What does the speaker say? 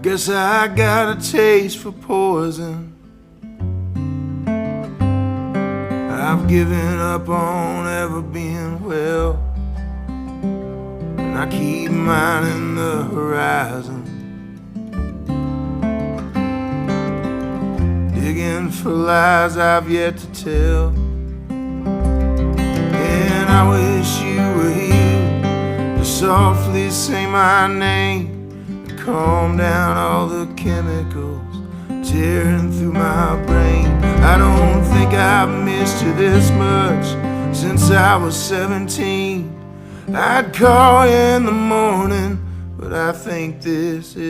guess I got a taste for poison. I've given up on ever being well, and I keep mining the horizon, digging for lies I've yet to tell. And I wish you were here to softly say my name and calm down all the chemicals tearing through my brain. I don't think I've missed you this much since I was 17. I'd call you in the morning, but I think this is